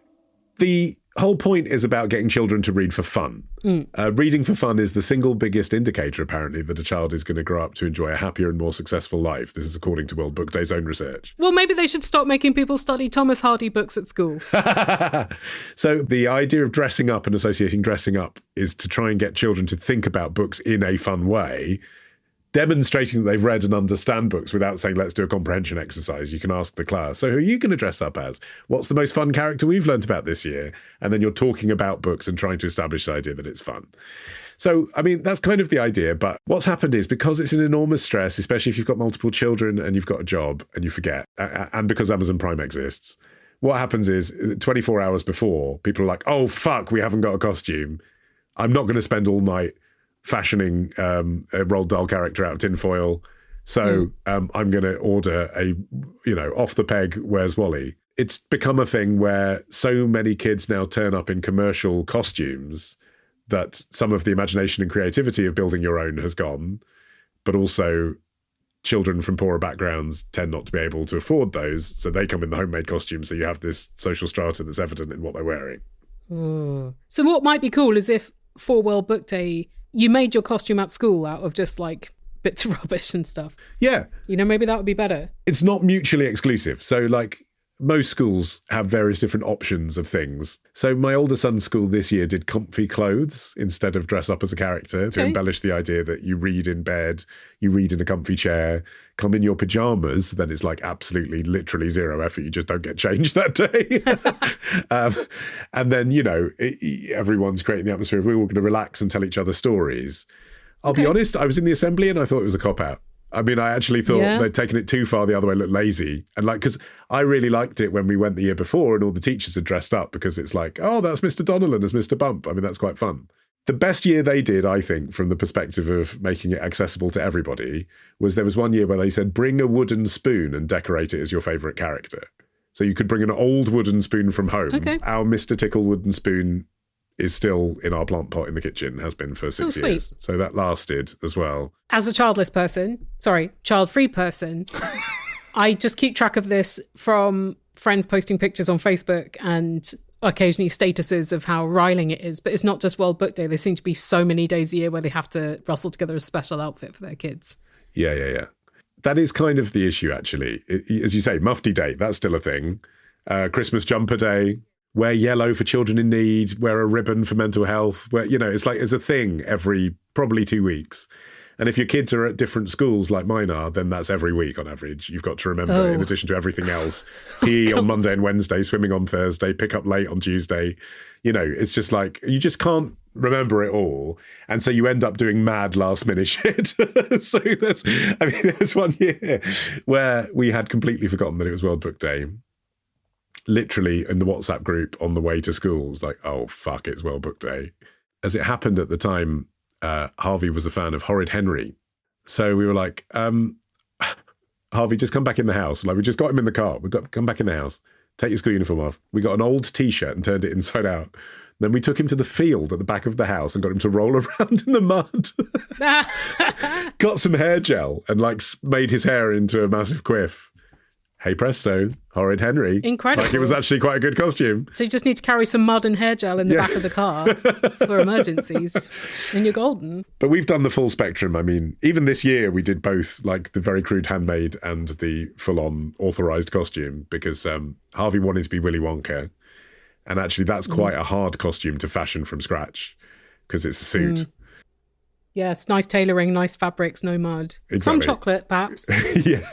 the whole point is about getting children to read for fun. Reading for fun is the single biggest indicator, apparently, that a child is going to grow up to enjoy a happier and more successful life. This is according to World Book Day's own research. Well, maybe they should stop making people study Thomas Hardy books at school. So the idea of dressing up and associating dressing up is to try and get children to think about books in a fun way. demonstrating that they've read and understand books without saying, let's do a comprehension exercise. You can ask the class, so who are you going to dress up as? What's the most fun character we've learnt about this year? And then you're talking about books and trying to establish the idea that it's fun. So, I mean, that's kind of the idea. But what's happened is because it's an enormous stress, especially if you've got multiple children and you've got a job and you forget, and because Amazon Prime exists, what happens is 24 hours before, people are like, oh, fuck, we haven't got a costume. I'm not going to spend all night fashioning a Roald Dahl character out of tinfoil. So I'm going to order a, off the peg, Where's Wally? It's become a thing where so many kids now turn up in commercial costumes that some of the imagination and creativity of building your own has gone, but also children from poorer backgrounds tend not to be able to afford those. So they come in the homemade costume. So you have this social strata that's evident in what they're wearing. So what might be cool is if for World Book Day, you made your costume at school out of just like bits of rubbish and stuff. Yeah. Maybe that would be better. It's not mutually exclusive. So like most schools have various different options of things. So my older son's school this year did comfy clothes instead of dress up as a character to embellish the idea that you read in bed, you read in a comfy chair, come in your pajamas, then it's like absolutely literally zero effort. You just don't get changed that day. And then, everyone's creating the atmosphere of we're all going to relax and tell each other stories. I'll be honest, I was in the assembly and I thought it was a cop-out. I mean, I actually thought they'd taken it too far the other way, looked lazy. And because I really liked it when we went the year before and all the teachers had dressed up because it's like, oh, that's Mr. Donnellan as Mr. Bump. I mean, that's quite fun. The best year they did, I think, from the perspective of making it accessible to everybody, was there was one year where they said, bring a wooden spoon and decorate it as your favourite character. So you could bring an old wooden spoon from home. Okay. Our Mr. Tickle wooden spoon is still in our plant pot in the kitchen, has been for 6 years. So that lasted as well. As a child-free person, I just keep track of this from friends posting pictures on Facebook and occasionally statuses of how riling it is. But it's not just World Book Day. There seem to be so many days a year where they have to rustle together a special outfit for their kids. Yeah. That is kind of the issue, actually. As you say, Mufti Day, that's still a thing. Christmas Jumper Day. Wear yellow for children in need, wear a ribbon for mental health. It's like it's a thing every probably 2 weeks. And if your kids are at different schools like mine are, then that's every week on average. You've got to remember, in addition to everything else, PE on Monday and Wednesday, swimming on Thursday, pick up late on Tuesday. It's just like, you just can't remember it all. And so you end up doing mad last minute shit. So there's one year where we had completely forgotten that it was World Book Day. Literally in the WhatsApp group on the way to school, it was like, oh, fuck, it's World Book Day. As it happened at the time, Harvey was a fan of Horrid Henry. So we were like, Harvey, just come back in the house. Like, we just got him in the car. Come back in the house. Take your school uniform off. We got an old T-shirt and turned it inside out. Then we took him to the field at the back of the house and got him to roll around in the mud. Got some hair gel and made his hair into a massive quiff. Hey presto, Horrid Henry. Incredible. Like, it was actually quite a good costume. So you just need to carry some mud and hair gel in the back of the car for emergencies and you're golden. But we've done the full spectrum. I mean, even this year we did both, like the very crude handmade and the full-on authorised costume, because Harvey wanted to be Willy Wonka. And actually that's quite a hard costume to fashion from scratch because it's a suit. Yes, nice tailoring, nice fabrics, no mud. Exactly. Some chocolate, perhaps. Yeah.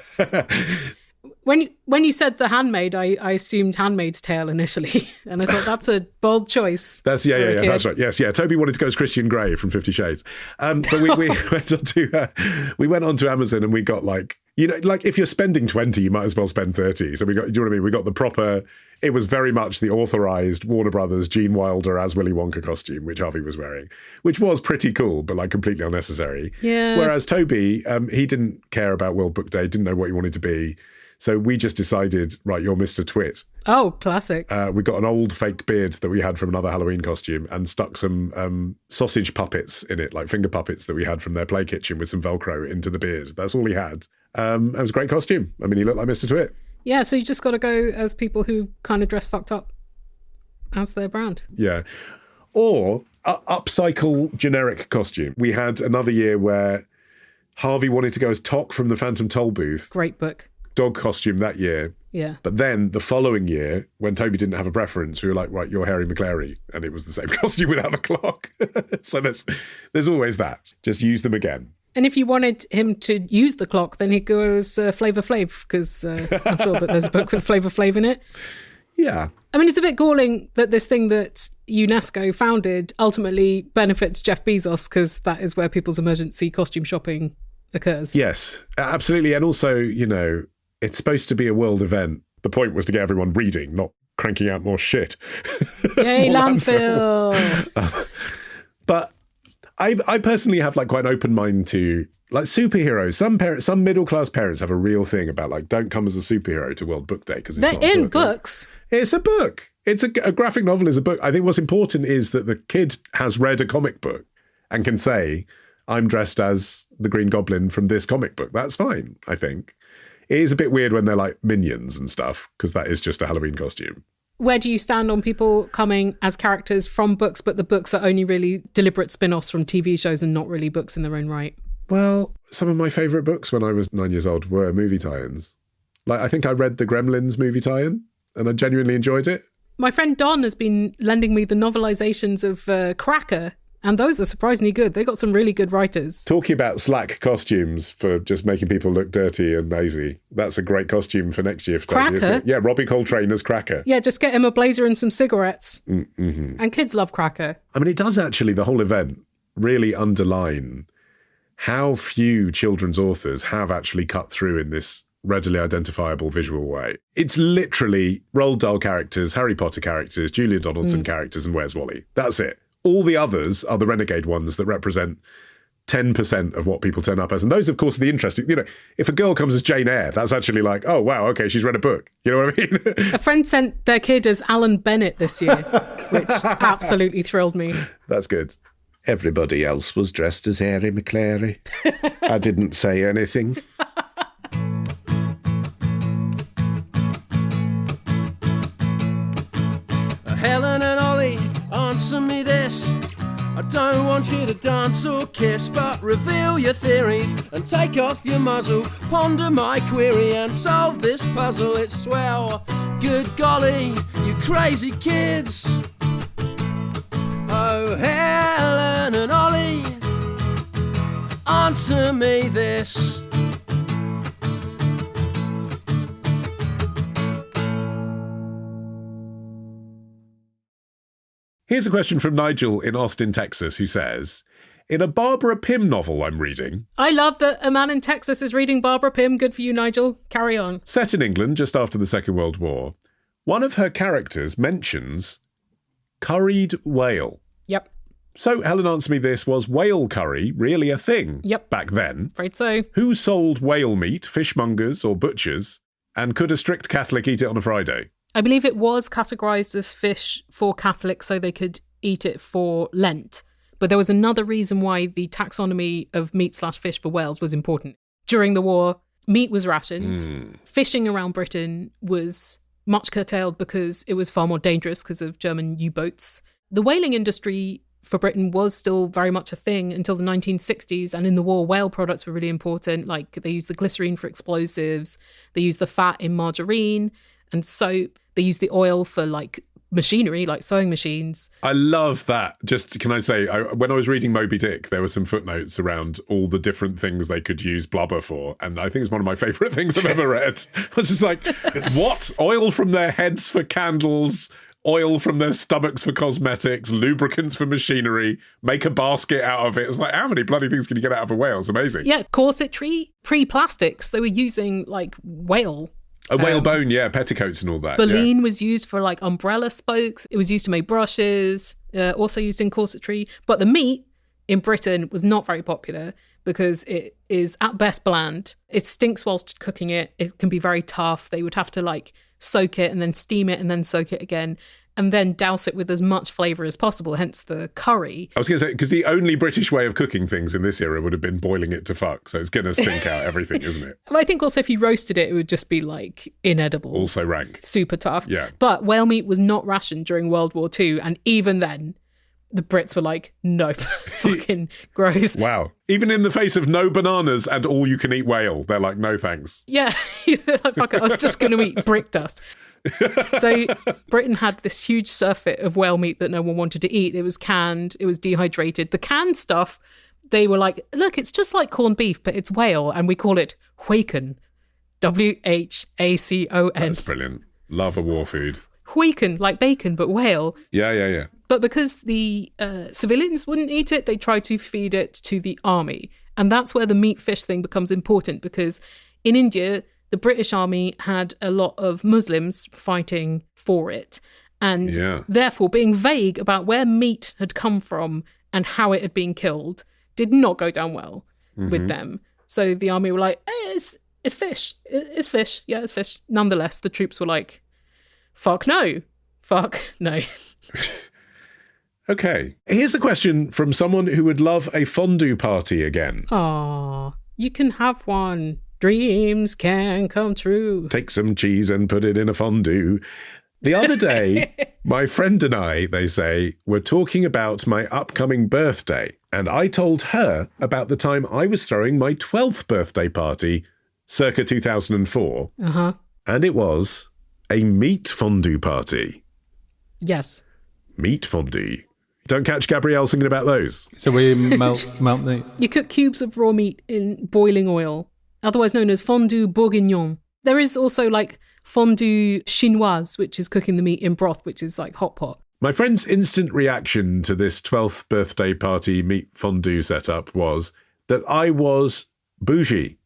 When you said the handmaid, I assumed Handmaid's Tale initially, and I thought that's a bold choice. That's that's right. Yes, yeah. Toby wanted to go as Christian Grey from 50 Shades, but we went on to Amazon and we got if you're spending 20, you might as well spend 30. So we got, do you know what I mean? We got the proper. It was very much the authorised Warner Brothers Gene Wilder as Willy Wonka costume, which Harvey was wearing, which was pretty cool, but completely unnecessary. Yeah. Whereas Toby, he didn't care about World Book Day, didn't know what he wanted to be. So we just decided, right, you're Mr. Twit. Oh, classic. We got an old fake beard that we had from another Halloween costume and stuck some sausage puppets in it, like finger puppets that we had from their play kitchen with some Velcro into the beard. That's all he had. It was a great costume. I mean, he looked like Mr. Twit. Yeah, so you just got to go as people who kind of dress fucked up as their brand. Yeah. Or upcycle generic costume. We had another year where Harvey wanted to go as Tok from the Phantom Toll Booth. Great book. Dog costume that year. Yeah. But then the following year, when Toby didn't have a preference, we were like, right, you're Harry McClary. And it was the same costume without the clock. So there's always that. Just use them again. And if you wanted him to use the clock, then he'd go as Flavor Flav, because I'm sure that there's a book with Flavor Flav in it. Yeah. I mean, it's a bit galling that this thing that UNESCO founded ultimately benefits Jeff Bezos, because that is where people's emergency costume shopping occurs. Yes, absolutely. And also, you know, it's supposed to be a world event. The point was to get everyone reading, not cranking out more shit. Yay, landfill. But I personally have like quite an open mind to like superheroes. Some middle class parents have a real thing about like, don't come as a superhero to World Book Day because it's They're not a in book. books. It's a book. It's a graphic novel is a book. I think what's important is that the kid has read a comic book and can say, I'm dressed as the Green Goblin from this comic book. That's fine, I think. It is a bit weird when they're like minions and stuff, because that is just a Halloween costume. Where do you stand on people coming as characters from books, but the books are only really deliberate spin-offs from TV shows and not really books in their own right? Well, some of my favourite books when I was 9 years old were movie tie-ins. Like, I think I read the Gremlins movie tie-in, and I genuinely enjoyed it. My friend Don has been lending me the novelizations of Cracker, and those are surprisingly good. They got some really good writers. Talking about slack costumes for just making people look dirty and lazy. That's a great costume for next year. For Cracker? isn't it? Yeah, Robbie Coltrane as Cracker. Yeah, just get him a blazer and some cigarettes. Mm-hmm. And kids love Cracker. I mean, it does actually, the whole event, really underline how few children's authors have actually cut through in this readily identifiable visual way. It's literally Roald Dahl characters, Harry Potter characters, Julia Donaldson characters, and Where's Wally? That's it. All the others are the renegade ones that represent 10% of what people turn up as. And those, of course, are the interesting. You know, if a girl comes as Jane Eyre, that's actually like, oh, wow, okay, she's read a book. You know what I mean? A friend sent their kid as Alan Bennett this year, which absolutely thrilled me. That's good. Everybody else was dressed as Harry McClary. I didn't say anything. Helen and Ollie, answer me this. I don't want you to dance or kiss, but reveal your theories and take off your muzzle. Ponder my query and solve this puzzle. It's swell. Good golly, you crazy kids. Oh, Helen and Ollie, answer me this. Here's a question from Nigel in Austin, Texas, who says, in a Barbara Pym novel I'm reading... I love that a man in Texas is reading Barbara Pym. Good for you, Nigel. Carry on. Set in England just after the Second World War, one of her characters mentions curried whale. Yep. So, Helen, answer me this, was whale curry really a thing back then? Afraid so. Who sold whale meat, fishmongers or butchers? And could a strict Catholic eat it on a Friday? I believe it was categorised as fish for Catholics so they could eat it for Lent. But there was another reason why the taxonomy of meat/fish for whales was important. During the war, meat was rationed. Fishing around Britain was much curtailed because it was far more dangerous because of German U-boats. The whaling industry for Britain was still very much a thing until the 1960s. And in the war, whale products were really important. Like they used the glycerine for explosives. They used the fat in margarine and soap. They use the oil for like machinery, like sewing machines. I love that. Just, can I say, when I was reading Moby Dick, there were some footnotes around all the different things they could use blubber for. And I think it's one of my favourite things I've ever read. I was just like, what? Oil from their heads for candles, oil from their stomachs for cosmetics, lubricants for machinery, make a basket out of it. It's like, how many bloody things can you get out of a whale? It's amazing. Yeah, corsetry, pre-plastics, they were using like whale. A whalebone, yeah, petticoats and all that. Baleen was used for like umbrella spokes. It was used to make brushes, also used in corsetry. But the meat in Britain was not very popular because it is at best bland. It stinks whilst cooking it. It can be very tough. They would have to like soak it and then steam it and then soak it again and then douse it with as much flavour as possible, hence the curry. I was going to say, because the only British way of cooking things in this era would have been boiling it to fuck. So it's going to stink out everything, isn't it? I think also if you roasted it, it would just be like inedible. Also rank. Super tough. Yeah. But whale meat was not rationed during World War II. And even then, the Brits were like, nope, fucking gross. Wow. Even in the face of no bananas and all you can eat whale, they're like, no thanks. Yeah. They're like, fuck it, I'm just going to eat brick dust. So Britain had this huge surfeit of whale meat that no one wanted to eat. It was canned, it was dehydrated. The canned stuff, they were like, look, it's just like corned beef, but it's whale, and we call it Whacon. Whacon. That's brilliant. Love a war food. Whacon, like bacon, but whale. Yeah. But because the civilians wouldn't eat it, they tried to feed it to the army. And that's where the meat-fish thing becomes important, because in India, the British army had a lot of Muslims fighting for it. And therefore, being vague about where meat had come from and how it had been killed did not go down well with them. So the army were like, hey, it's fish. It's fish. Yeah, it's fish. Nonetheless, the troops were like, fuck no. Okay. Here's a question from someone who would love a fondue party again. Aw, you can have one. Dreams can come true. Take some cheese and put it in a fondue. The other day, my friend and I, they say, were talking about my upcoming birthday. And I told her about the time I was throwing my 12th birthday party, circa 2004. Uh-huh. And it was a meat fondue party. Yes. Meat fondue. Don't catch Gabrielle singing about those. So we melt meat. You cook cubes of raw meat in boiling oil, otherwise known as fondue bourguignon. There is also like fondue chinoise, which is cooking the meat in broth, which is like hot pot. My friend's instant reaction to this 12th birthday party meat fondue setup was that I was bougie.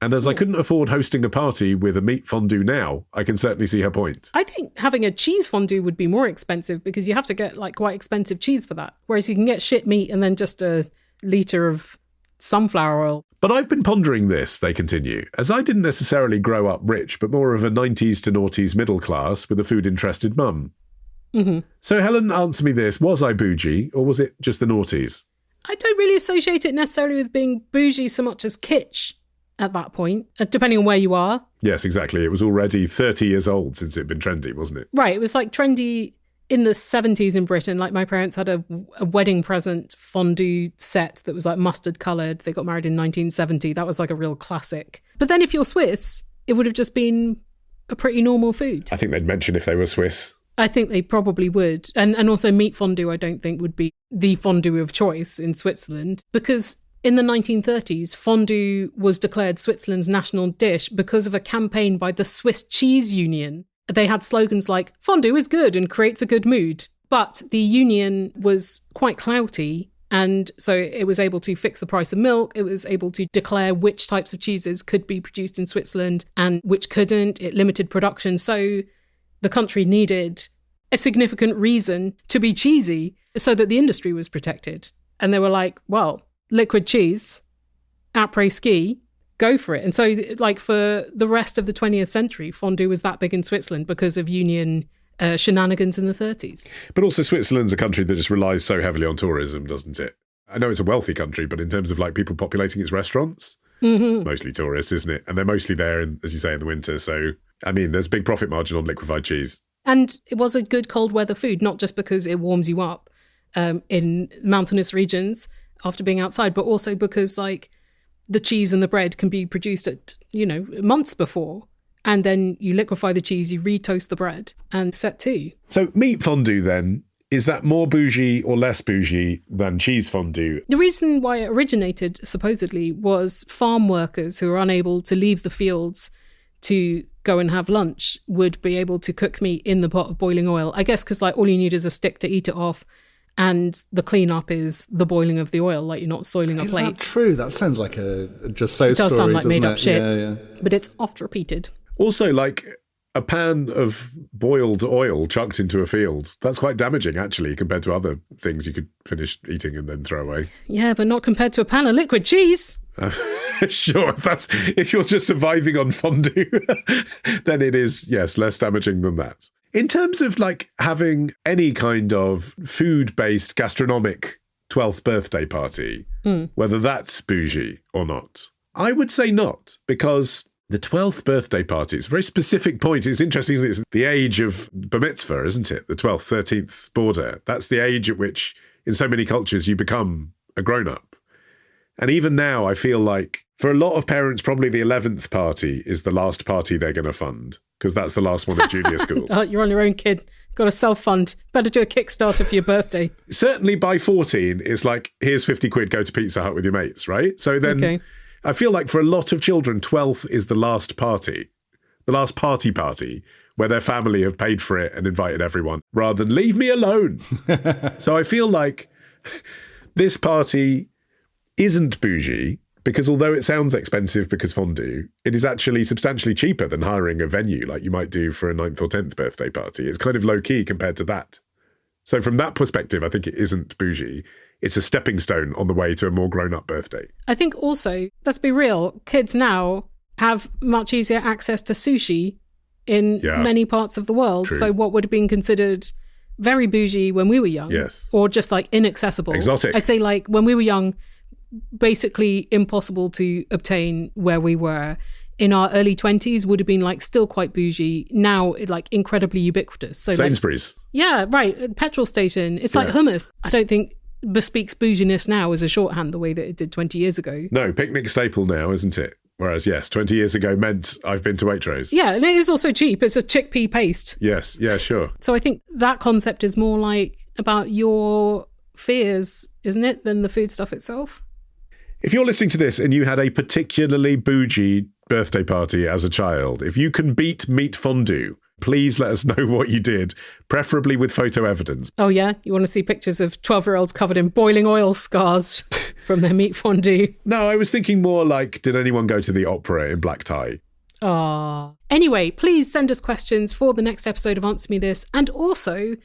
And as I couldn't afford hosting a party with a meat fondue now, I can certainly see her point. I think having a cheese fondue would be more expensive because you have to get like quite expensive cheese for that. Whereas you can get shit meat and then just a litre of sunflower oil. But I've been pondering this, they continue, as I didn't necessarily grow up rich, but more of a 90s to noughties middle class with a food-interested mum. Mm-hmm. So Helen, answer me this. Was I bougie or was it just the noughties? I don't really associate it necessarily with being bougie so much as kitsch. At that point, depending on where you are. Yes, exactly. It was already 30 years old since it'd been trendy, wasn't it? Right. It was like trendy in the 70s in Britain. Like my parents had a wedding present fondue set that was like mustard coloured. They got married in 1970. That was like a real classic. But then if you're Swiss, it would have just been a pretty normal food. I think they'd mention if they were Swiss. I think they probably would. And also meat fondue, I don't think would be the fondue of choice in Switzerland because in the 1930s, fondue was declared Switzerland's national dish because of a campaign by the Swiss Cheese Union. They had slogans like, fondue is good and creates a good mood. But the union was quite clouty, and so it was able to fix the price of milk. It was able to declare which types of cheeses could be produced in Switzerland and which couldn't. It limited production. So the country needed a significant reason to be cheesy so that the industry was protected. And they were like, well, liquid cheese, après-ski, go for it. And so, like, for the rest of the 20th century, fondue was that big in Switzerland because of union shenanigans in the 30s. But also Switzerland's a country that just relies so heavily on tourism, doesn't it? I know it's a wealthy country, but in terms of, like, people populating its restaurants, it's mostly tourists, isn't it? And they're mostly there, as you say, in the winter. So, I mean, there's a big profit margin on liquefied cheese. And it was a good cold weather food, not just because it warms you up in mountainous regions after being outside, but also because like the cheese and the bread can be produced at, months before. And then you liquefy the cheese, you re-toast the bread and set to. So meat fondue then, is that more bougie or less bougie than cheese fondue? The reason why it originated, supposedly, was farm workers who were unable to leave the fields to go and have lunch would be able to cook meat in the pot of boiling oil. I guess because like all you need is a stick to eat it off. And the cleanup is the boiling of the oil, like you're not soiling a plate. Is that true? That sounds like a just so story. It does sound like made up shit, yeah. But it's oft repeated. Also, like a pan of boiled oil chucked into a field, that's quite damaging, actually, compared to other things you could finish eating and then throw away. Yeah, but not compared to a pan of liquid cheese. Sure, if you're just surviving on fondue, then it is, yes, less damaging than that. In terms of like having any kind of food-based gastronomic 12th birthday party, whether that's bougie or not, I would say not, because the 12th birthday party, it's a very specific point. It's interesting, isn't it? It's the age of bar mitzvah, isn't it? The 12th, 13th border. That's the age at which, in so many cultures, you become a grown-up. And even now, I feel like for a lot of parents, probably the 11th party is the last party they're going to fund, because that's the last one at junior school. Oh, you're on your own, kid. Got to self-fund. Better do a Kickstarter for your birthday. Certainly by 14, it's like, here's 50 quid, go to Pizza Hut with your mates, right? So then I feel like for a lot of children, 12th is the last party, the last party where their family have paid for it and invited everyone, rather than leave me alone. So I feel like this party isn't bougie, because although it sounds expensive because fondue, it is actually substantially cheaper than hiring a venue like you might do for a 9th or 10th birthday party. It's kind of low key compared to that. So from that perspective, I think it isn't bougie. It's a stepping stone on the way to a more grown-up birthday. I think also, let's be real, kids now have much easier access to sushi in many parts of the world. True. So what would have been considered very bougie when we were young, or just like inaccessible, exotic. I'd say like when we were young, basically impossible to obtain where we were. In our early 20s would have been like still quite bougie. Now like incredibly ubiquitous. So Sainsbury's. Like, yeah, right. Petrol station. It's like hummus. I don't think bespeaks bouginess now as a shorthand the way that it did 20 years ago. No, picnic staple now, isn't it? Whereas, yes, 20 years ago meant I've been to Waitrose. Yeah, and it is also cheap. It's a chickpea paste. Yes, yeah, sure. So I think that concept is more like about your fears, isn't it, than the food stuff itself? If you're listening to this and you had a particularly bougie birthday party as a child, if you can beat meat fondue, please let us know what you did, preferably with photo evidence. Oh, yeah? You want to see pictures of 12-year-olds covered in boiling oil scars from their meat fondue? No, I was thinking more like, did anyone go to the opera in black tie? Ah. Anyway, please send us questions for the next episode of Answer Me This, and also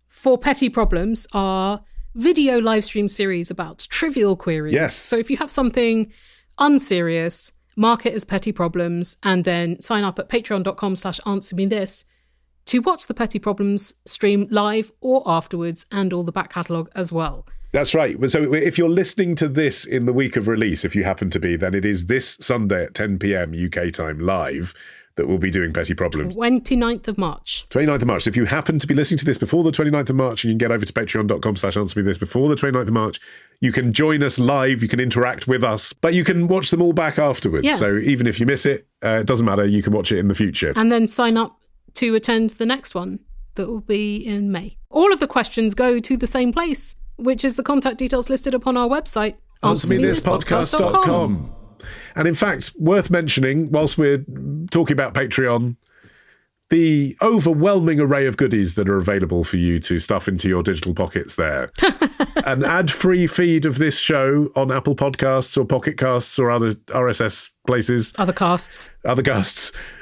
for Petty Problems, our video live stream series about trivial queries. Yes. So if you have something unserious, mark it as Petty Problems, and then sign up at patreon.com/answermethis to watch the Petty Problems stream live or afterwards, and all the back catalogue as well. That's right. So if you're listening to this in the week of release, if you happen to be, then it is this Sunday at 10 p.m. UK time live that we'll be doing Petty Problems. 29th of March. 29th of March. So if you happen to be listening to this before the 29th of March and you can get over to patreon.com/answermethis before the 29th of March, you can join us live, you can interact with us, but you can watch them all back afterwards. Yeah. So even if you miss it, it doesn't matter. You can watch it in the future. And then sign up to attend the next one that will be in May. All of the questions go to the same place, which is the contact details listed upon our website, answermethispodcast.com. And in fact, worth mentioning, whilst we're talking about Patreon, the overwhelming array of goodies that are available for you to stuff into your digital pockets there. An ad-free feed of this show on Apple Podcasts or Pocket Casts or other RSS places. Other casts,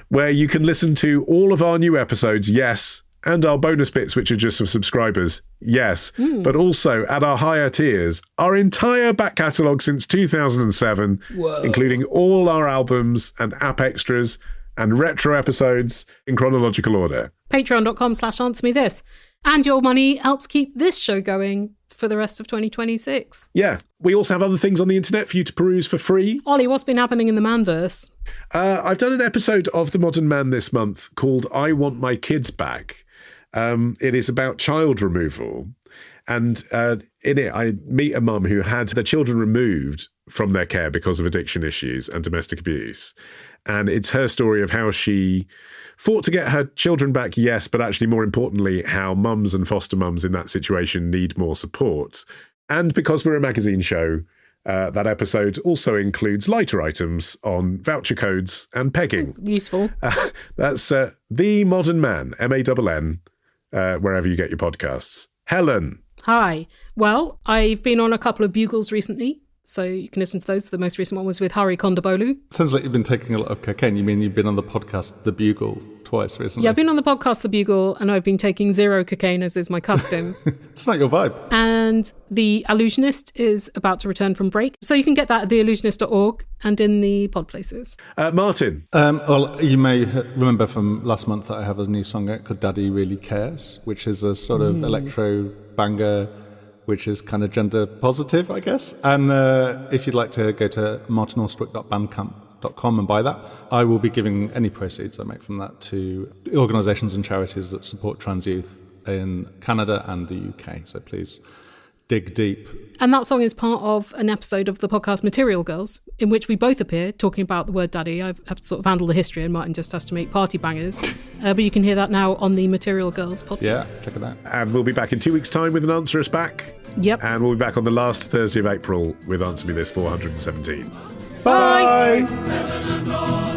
where you can listen to all of our new episodes, yes, and our bonus bits, which are just for subscribers, yes, but also at our higher tiers, our entire back catalogue since 2007, including all our albums and app extras and retro episodes in chronological order. Patreon.com/answermethis. And your money helps keep this show going for the rest of 2026. Yeah. We also have other things on the internet for you to peruse for free. Ollie, what's been happening in the Manverse? I've done an episode of The Modern Man this month called I Want My Kids Back. It is about child removal. And in it, I meet a mum who had their children removed from their care because of addiction issues and domestic abuse. And it's her story of how she fought to get her children back, yes, but actually more importantly, how mums and foster mums in that situation need more support. And because we're a magazine show, that episode also includes lighter items on voucher codes and pegging. Useful. That's The Modern Man, MANN, wherever you get your podcasts. Helen. Hi. Well, I've been on a couple of bugles recently, so you can listen to those. The most recent one was with Hari Kondabolu. Sounds like you've been taking a lot of cocaine. You mean you've been on the podcast The Bugle twice recently? Yeah, I've been on the podcast The Bugle, and I've been taking zero cocaine, as is my custom. It's not your vibe. And The Allusionist is about to return from break. So you can get that at theallusionist.org and in the pod places. Martin. Well, you may remember from last month that I have a new song out called Daddy Really Cares, which is a sort of electro banger, which is kind of gender positive, I guess. And if you'd like to go to martinalstwick.bandcamp.com and buy that, I will be giving any proceeds I make from that to organisations and charities that support trans youth in Canada and the UK. So please dig deep. And that song is part of an episode of the podcast Material Girls, in which we both appear talking about the word daddy. I have to sort of handle the history, and Martin just has to make party bangers. But you can hear that now on the Material Girls podcast. Yeah, check it out. And we'll be back in 2 weeks' time with an Answer Us Back. Yep. And we'll be back on the last Thursday of April with Answer Me This 417. Bye. Bye.